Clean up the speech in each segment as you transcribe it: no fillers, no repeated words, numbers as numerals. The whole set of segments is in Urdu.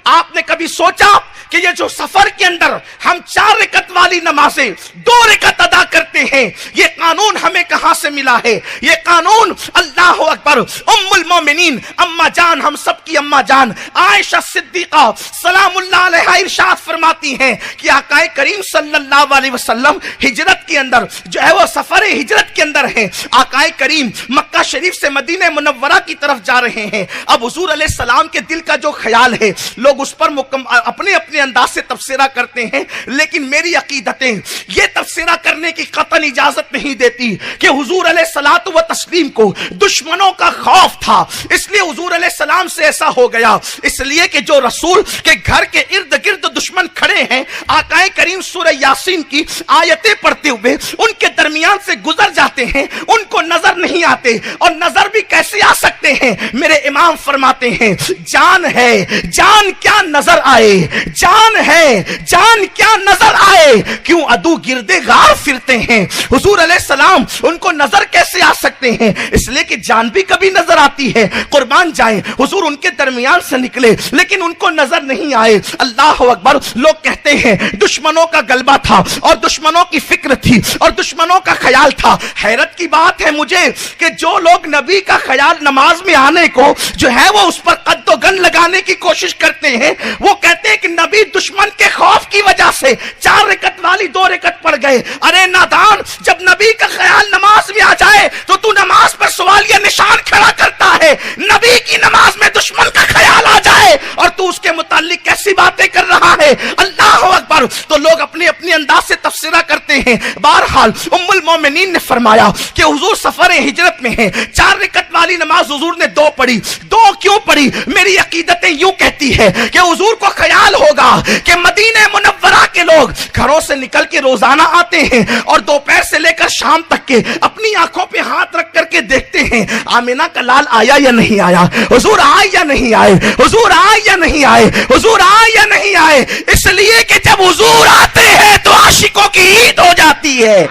آپ نے کبھی سوچا کہ یہ جو سفر کے اندر ہم 4 رکعت والی نمازیں 2 رکعت ادا کرتے ہیں، یہ قانون ہمیں کہاں سے ملا ہے؟ یہ قانون اللہ اکبر ام المومنین اما جان، ہم سب کی اما جان عائشہ صدیقہ سلام اللہ علیہا ارشاد فرماتی ہیں کہ آقا کریم صلی اللہ علیہ وسلم ہجرت کے اندر جو ہے وہ سفر ہجرت کے اندر ہیں، آقا کریم مکہ شریف سے مدینہ منورہ کی طرف جا رہے ہیں۔ اب حضور علیہ السلام کے دل کا جو خیال ہے لوگ اس پر اپنے اپنے انداز سے تفسیرہ کرتے ہیں، لیکن میری عقیدتیں یہ تفسیرہ کرنے کی قطعاً اجازت نہیں دیتی کہ حضور علیہ الصلوۃ والتسلیم کو دشمنوں کا خوف تھا، اس لیے حضور علیہ السلام سے ایسا ہو گیا، اس لیے کہ جو رسول کے گھر کے ارد گرد دشمن کھڑے ہیں، آقا کریم سورہ یاسین کی آیتیں پڑھتے ہوئے ان کے درمیان سے گزر جاتے ہیں، ان کو نظر نہیں آتے، اور نظر بھی کیسے آ سکتے ہیں؟ میرے امام فرماتے ہیں جان ہے، جان کیا نظر آئے، جان ہے، جان کیا نظر آئے، کیوں عدو گردے غار پھرتے ہیں؟ حضور علیہ السلام ان کو نظر کیسے آ سکتے ہیں؟ اس لیے کہ جان بھی کبھی نظر آتی ہے، قربان جائیں حضور ان کے درمیان سے نکلے لیکن ان کو نظر نہیں آئے۔ اللہ اکبر، لوگ کہتے ہیں دشمنوں کا غلبہ تھا اور دشمنوں کی فکر تھی اور دشمنوں کا خیال تھا۔ حیرت کی بات ہے مجھے کہ جو لوگ نبی کا خیال نماز میں آنے کو جو ہے وہ اس پر قد و گن لگانے کی کوشش کرتے ہیں، وہ کہتے ہیں کہ نبی دشمن کے خوف کی وجہ سے 4 رکعت والی 2 رکعت پڑھ گئے۔ ارے نادان، جب نبی کا خیال نماز میں آ جائے تو نماز پر سوالیہ نشان کھڑا کرتا ہے، نبی کی نماز میں دشمن کا خیال آ جائے اور تو اس کے متعلق کیسی باتیں کر رہا ہے؟ اللہ اکبر۔ تو لوگ اپنے اپنے انداز سے تفسیرہ کرتے ہیں۔ بہرحال ام المومنین نے فرمایا کہ حضور سفر ہجرت میں ہیں، 4 رکعت والی نماز حضور نے 2 پڑھی۔ 2 کیوں پڑھی؟ میری عقیدتیں یوں کہتی ہے کہ حضور کو خیال ہوگا کہ مدینہ منورہ کے لوگ گھروں سے نکل کے روزانہ آتے ہیں اور دوپہر سے لے کر شام تک کے اپنی آنکھوں پہ ہاتھ رکھ کر کے دیکھتے ہیں آمینہ کا لال آیا یا نہیں آیا، حضور آئے یا نہیں آئے، حضور آئے یا نہیں آئے، حضور آئے یا نہیں آئے۔ اس لیے کہ جب حضور آتے ہیں تو عاشقوں کی عید ہو جاتی ہے،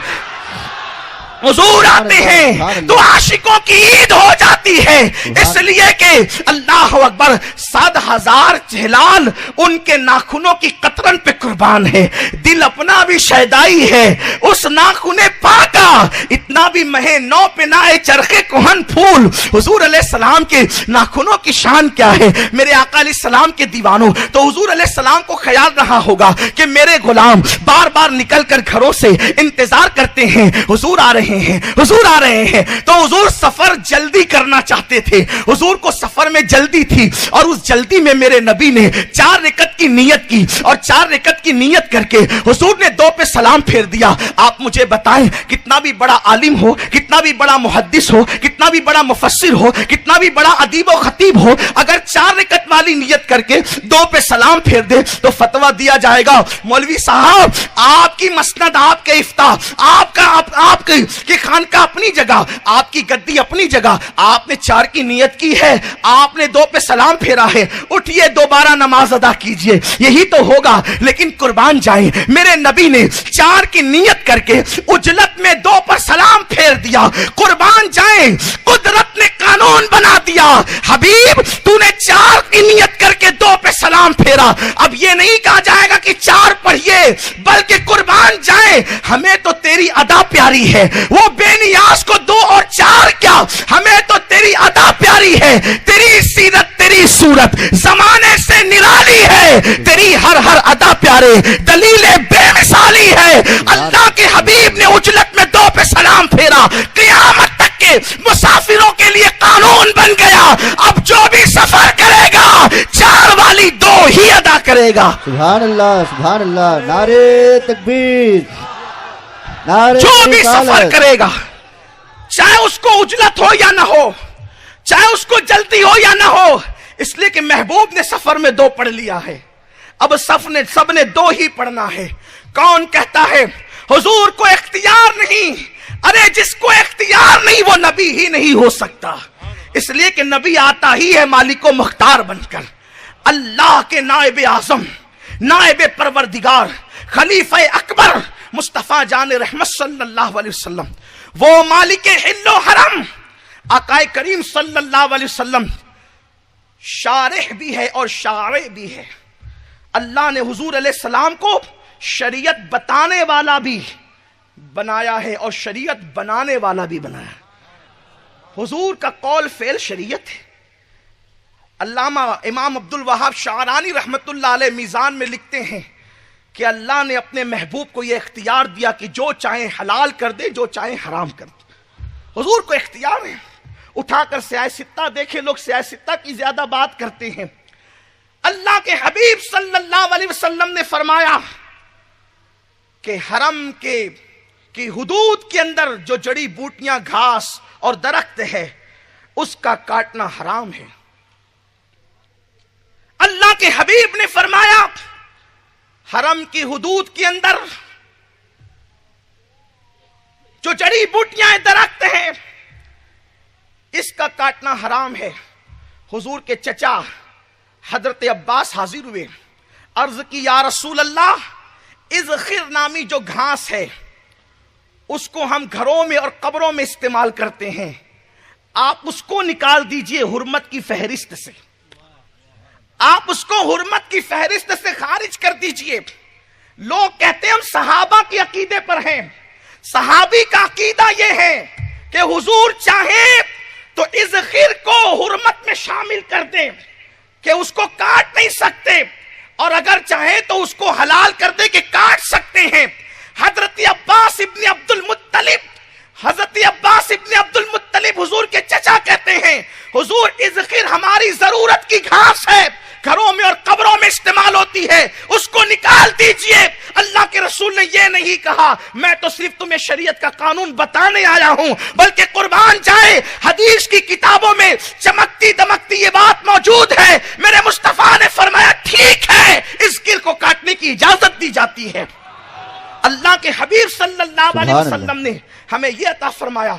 حضور آتے ہیں تو عاشقوں کی عید ہو جاتی ہے۔ اس لیے کہ اللہ اکبر 7,000 ہلال ان کے ناخنوں کی قطرن پہ قربان ہے، دل اپنا بھی شیدائی ہے اس ناخن پاکا، اتنا بھی مہے نو پہ نائے چرخے کوہن پھول۔ حضور علیہ السلام کے ناخنوں کی شان کیا ہے؟ میرے آقا علیہ السلام کے دیوانوں، تو حضور علیہ السلام کو خیال رہا ہوگا کہ میرے غلام بار بار نکل کر گھروں سے انتظار کرتے ہیں، حضور آ رہے ہیں، حضور آ رہے ہیں۔ تو حضور سفر جلدی کرنا چاہتے تھے، حضور کو سفر میں جلدی تھی، اور اس جلدی میں میرے نبی نے 4 رکعت کی نیت کی، اور 4 رکعت کی نیت کر کے حضور نے 2 پہ سلام پھیر دیا۔ آپ مجھے بتائیں کتنا بھی بڑا عالم ہو، کتنا بھی بڑا محدث ہو، کتنا بھی بڑا مفسر ہو، کتنا بھی بڑا ادیب و خطیب ہو، اگر 4 رکعت والی نیت کر کے 2 پہ سلام پھیر دے تو فتویٰ دیا جائے گا مولوی صاحب آپ کی مسند، آپ کے افتاء، آپ کی خانقاہ اپنی جگہ، آپ کی گدی اپنی جگہ، آپ نے 4 کی نیت کی ہے، آپ نے 2 پہ سلام پھیرا ہے، اٹھئے دوبارہ نماز ادا کیجئے، یہی تو ہوگا۔ لیکن قربان جائیں میرے نبی نے 4 کی نیت کر کے اجلت میں 2 پر سلام پھیر دیا۔ قربان جائیں قدرت نے قانون بنا دیا، حبیب تو نے 4 کی نیت کر کے 2 پہ سلام پھیرا، اب یہ نہیں کہا جائے گا کہ 4 پڑھیے، بلکہ قربان جائیں ہمیں تو تیری ادا پیاری ہے، وہ بے نیاز کو 2 اور 4 کیا، ہمیں تو تیری ادا پیاری ہے، تیری سیرت تیری صورت زمانے سے نرالی ہے، تیری ہر ادا پیارے دلیل بے مثالی ہے۔ اللہ کے حبیب نے اجلت میں 2 پہ سلام پھیرا، قیامت تک کے مسافروں کے لیے قانون بن گیا، اب جو بھی سفر کرے گا 4 والی 2 ہی ادا کرے گا۔ سبحان اللہ، سبحان اللہ، نعرہ تکبیر، جو بھی سفر کرے گا چاہے اس کو اجلت ہو یا نہ ہو، چاہے اس کو جلدی ہو یا نہ ہو، اس لیے کہ محبوب نے سفر میں 2 پڑھ لیا ہے، اب سب نے 2 ہی پڑھنا ہے۔ کون کہتا ہے حضور کو اختیار نہیں؟ ارے جس کو اختیار نہیں وہ نبی ہی نہیں ہو سکتا، اس لیے کہ نبی آتا ہی ہے مالک و مختار بن کر، اللہ کے نائب اعظم، نائب پروردگار، خلیفہ اکبر مصطفیٰ جان رحمت صلی اللہ علیہ وسلم، وہ مالک حل و حرم آقا کریم صلی اللہ علیہ وسلم شارح بھی ہے اور شارع بھی ہے. اللہ نے حضور علیہ السلام کو شریعت بتانے والا بھی بنایا ہے اور شریعت بنانے والا بھی بنایا. حضور کا قول فعل شریعت ہے. علامہ امام عبد الوہاب شعرانی رحمت اللہ علیہ میزان میں لکھتے ہیں کہ اللہ نے اپنے محبوب کو یہ اختیار دیا کہ جو چاہیں حلال کر دے، جو چاہیں حرام کر دے. حضور کو اختیار ہے. اٹھا کر سیاہ ستہ دیکھیں، لوگ سیاہ ستہ کی زیادہ بات کرتے ہیں. اللہ کے حبیب صلی اللہ علیہ وسلم نے فرمایا کہ حرم کی حدود کے اندر جو جڑی بوٹیاں، گھاس اور درخت ہے اس کا کاٹنا حرام ہے. اللہ کے حبیب نے فرمایا حرم کی حدود کے اندر جو جڑی بوٹیاں درخت ہیں اس کا کاٹنا حرام ہے. حضور کے چچا حضرت عباس حاضر ہوئے، عرض کی یا رسول اللہ، اذخر نامی جو گھاس ہے اس کو ہم گھروں میں اور قبروں میں استعمال کرتے ہیں، آپ اس کو نکال دیجئے حرمت کی فہرست سے، آپ اس کو حرمت کی فہرست سے خارج کر دیجئے. لوگ کہتے ہیں ہم صحابہ کے عقیدے پر ہیں. صحابی کا عقیدہ یہ ہے کہ حضور چاہیں تو اذخر کو حرمت میں شامل کر دیں کہ اس کو کاٹ نہیں سکتے، اور اگر چاہیں تو اس کو حلال کر دیں کہ کاٹ سکتے ہیں. حضرت عباس ابن عبد المطلب حضور کے چچا کہتے ہیں حضور اذخر ہماری ضرورت کی گھاس ہے، گھروں میں اور قبروں میں استعمال ہوتی ہے، اس کو نکال دیجئے. اللہ کے رسول نے یہ نہیں کہا میں تو صرف تمہیں شریعت کا قانون بتانے آیا ہوں، بلکہ قربان جائے حدیث کی کتابوں میں چمکتی دمکتی یہ بات موجود ہے. میرے مصطفیٰ نے فرمایا ٹھیک ہے، اس گل کو کاٹنے کی اجازت دی جاتی ہے. اللہ کے حبیب صلی اللہ علیہ وسلم نے ہمیں یہ عطا فرمایا.